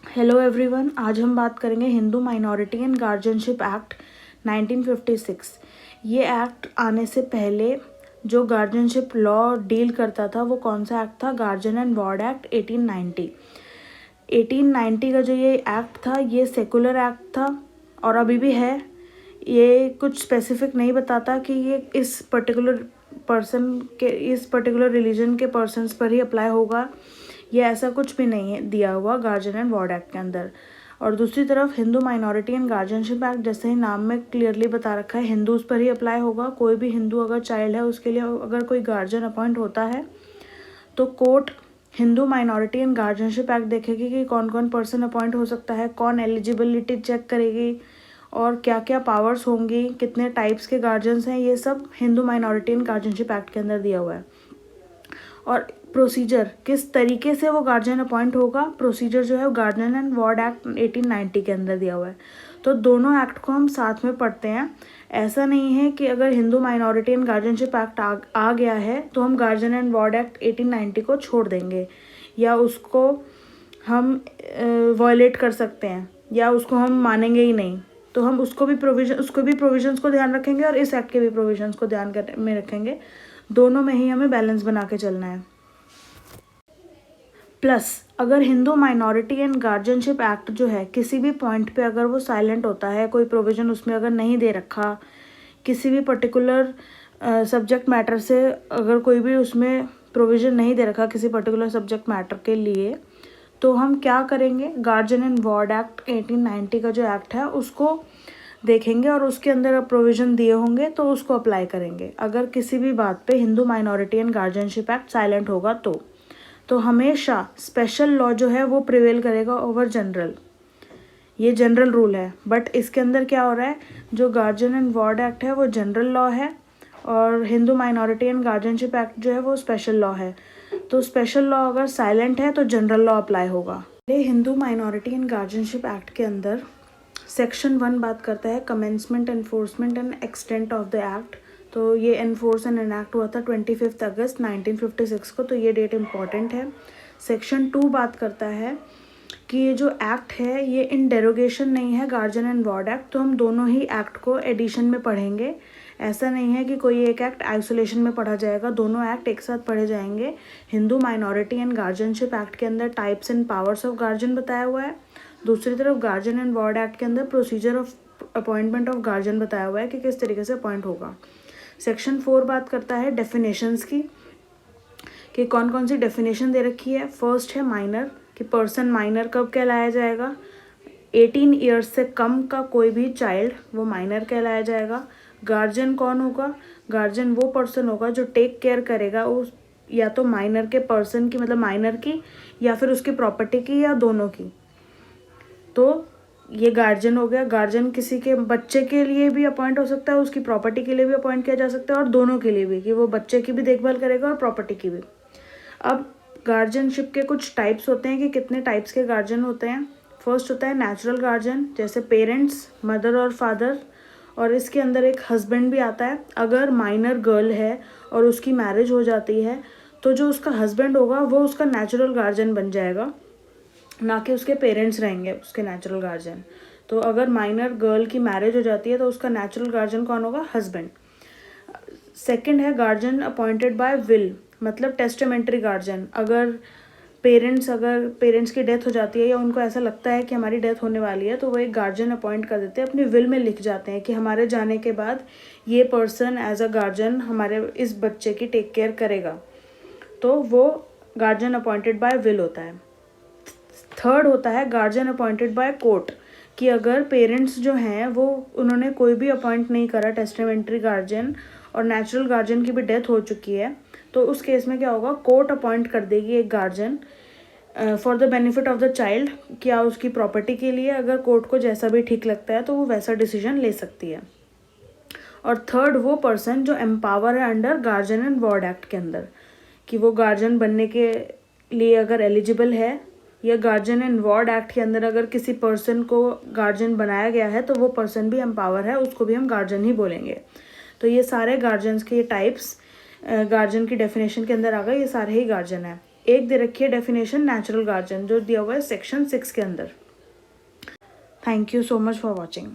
Hello everyone, आज हम बात करेंगे Hindu minority and guardianship act 1956। ये एक्ट आने से पहले जो गार्जियनशिप लॉ डील करता था वो कौन सा एक्ट था? Guardian and ward act 1890। 1890 का जो ये एक्ट था ये सेकुलर एक्ट था और अभी भी है। ये कुछ स्पेसिफिक नहीं बताता कि ये इस पर्टिकुलर रिलीजन के पर्सन्स पर ही अप्लाई होगा, ये ऐसा कुछ भी नहीं है दिया हुआ गार्जियन एंड वार्ड एक्ट के अंदर। और दूसरी तरफ Hindu minority and guardianship act जैसे ही नाम में क्लियरली बता रखा है, हिंदूज पर ही अप्लाई होगा। कोई भी हिंदू अगर चाइल्ड है उसके लिए अगर कोई गार्जियन अपॉइंट होता है तो court Hindu minority and guardianship act देखेगी कि कौन कौन पर्सन अपॉइंट हो सकता है, कौन एलिजिबिलिटी चेक करेगी और क्या क्या पावर्स होंगी, कितने टाइप्स के गार्जियंस हैं, ये सब Hindu minority and guardianship act के अंदर दिया हुआ है। और प्रोसीजर किस तरीके से वो गार्जियन अपॉइंट होगा, प्रोसीजर जो है गार्जियन एंड वार्ड एक्ट 1890 के अंदर दिया हुआ है। तो दोनों एक्ट को हम साथ में पढ़ते हैं। ऐसा नहीं है कि अगर Hindu minority and guardianship act आ गया है तो हम गार्जियन एंड वार्ड एक्ट 1890 को छोड़ देंगे या उसको हम वायलेट कर सकते हैं या उसको हम मानेंगे ही नहीं। तो हम उसको भी प्रोविजंस को ध्यान रखेंगे और इस एक्ट के भी प्रोविजंस को ध्यान में रखेंगे। दोनों में ही हमें बैलेंस बना के चलना है। प्लस अगर Hindu minority and guardianship act जो है किसी भी पॉइंट पे अगर वो साइलेंट होता है, कोई प्रोविज़न उसमें अगर नहीं दे रखा, किसी भी पर्टिकुलर सब्जेक्ट मैटर से अगर कोई भी उसमें प्रोविज़न नहीं दे रखा किसी पर्टिकुलर सब्जेक्ट मैटर के लिए, तो हम क्या करेंगे? गार्जियन एंड वार्ड एक्ट 1890 का जो एक्ट है उसको देखेंगे और उसके अंदर प्रोविज़न दिए होंगे तो उसको अप्लाई करेंगे। अगर किसी भी बात पे Hindu minority and guardianship act silent होगा तो हमेशा स्पेशल लॉ जो है वो प्रिवेल करेगा ओवर जनरल। ये जनरल रूल है, बट इसके अंदर क्या हो रहा है, जो गार्जियन एंड वार्ड एक्ट है वो जनरल लॉ है और Hindu minority and guardianship act जो है वो स्पेशल लॉ है। तो स्पेशल लॉ अगर साइलेंट है तो जनरल लॉ अप्लाई होगा। ये Hindu minority and guardianship act के अंदर सेक्शन 1 बात करता है commencement, enforcement and extent of the act. तो ये एनफोर्स एंड एनैक्ट हुआ था 25 अगस्त 1956 को, तो ये डेट इम्पॉर्टेंट है। सेक्शन 2 बात करता है कि ये जो एक्ट है ये इन डेरोगेशन नहीं है गार्जियन एंड वार्ड एक्ट, तो हम दोनों ही एक्ट को एडिशन में पढ़ेंगे। ऐसा नहीं है कि कोई एक एक्ट आइसोलेशन में पढ़ा जाएगा, दोनों एक्ट एक साथ पढ़े जाएंगे। Hindu minority and guardianship act के अंदर types and powers of guardian बताया हुआ है, दूसरी तरफ गार्जियन एंड वार्ड एक्ट के अंदर procedure of appointment of guardian बताया हुआ है कि किस तरीके से अपॉइंट होगा। सेक्शन 4 बात करता है डेफिनेशंस की, कि कौन कौन सी डेफिनेशन दे रखी है। फर्स्ट है माइनर, कि पर्सन माइनर कब कहलाया जाएगा? 18 ईयर्स से कम का कोई भी चाइल्ड वो माइनर कहलाया जाएगा। गार्जियन कौन होगा? गार्जियन वो पर्सन होगा जो टेक केयर करेगा उस या तो माइनर के पर्सन की, मतलब माइनर की, या फिर उसकी प्रॉपर्टी की, या दोनों की। तो ये गार्जियन हो गया। गार्जियन किसी के बच्चे के लिए भी अपॉइंट हो सकता है, उसकी प्रॉपर्टी के लिए भी अपॉइंट किया जा सकता है और दोनों के लिए भी, कि वो बच्चे की भी देखभाल करेगा और प्रॉपर्टी की भी। अब गार्जियनशिप के कुछ टाइप्स होते हैं कि कितने टाइप्स के गार्जियन होते हैं। फर्स्ट होता है नेचुरल गार्जियन, जैसे पेरेंट्स, मदर और फादर, और इसके अंदर एक हस्बैंड भी आता है। अगर माइनर गर्ल है और उसकी मैरिज हो जाती है तो जो उसका हस्बैंड होगा वो उसका नेचुरल गार्जियन बन जाएगा, ना कि उसके पेरेंट्स रहेंगे उसके नेचुरल गार्जियन। तो अगर माइनर गर्ल की मैरिज हो जाती है तो उसका नेचुरल गार्जियन कौन होगा? हस्बैंड। सेकंड है गार्जियन अपॉइंटेड बाय विल, मतलब टेस्टामेंट्री गार्जियन। अगर पेरेंट्स की डेथ हो जाती है या उनको ऐसा लगता है कि हमारी डेथ होने वाली है तो वो एक गार्जियन अपॉइंट कर देते हैं, अपनी विल में लिख जाते हैं कि हमारे जाने के बाद ये पर्सन एज अ गार्जियन हमारे इस बच्चे की टेक केयर करेगा, तो वो गार्जियन अपॉइंटेड बाय विल होता है। थर्ड होता है गार्जियन अपॉइंटेड बाय कोर्ट, कि अगर पेरेंट्स जो हैं वो उन्होंने कोई भी अपॉइंट नहीं करा टेस्टामेंट्री गार्जियन और नेचुरल गार्जियन की भी डेथ हो चुकी है, तो उस केस में क्या होगा? कोर्ट अपॉइंट कर देगी एक guardian for the benefit of the child, क्या उसकी प्रॉपर्टी के लिए। अगर कोर्ट को जैसा भी ठीक लगता है तो वो वैसा डिसीजन ले सकती है। और थर्ड वो पर्सन जो एम्पावर है under guardian and ward act के अंदर, कि वो गार्जियन बनने के लिए अगर एलिजिबल है, या गार्जियन एंड वार्ड एक्ट के अंदर अगर किसी पर्सन को गार्जियन बनाया गया है तो वो पर्सन भी एम्पावर है, उसको भी हम गार्जियन ही बोलेंगे। तो ये सारे गार्जियंस के ये टाइप्स गार्जियन की डेफिनेशन के अंदर आ गए, ये सारे ही गार्जियन है। एक दे रखी है डेफिनेशन नेचुरल गार्जियन, जो दिया हुआ है सेक्शन 6 के अंदर। Thank you so much for watching.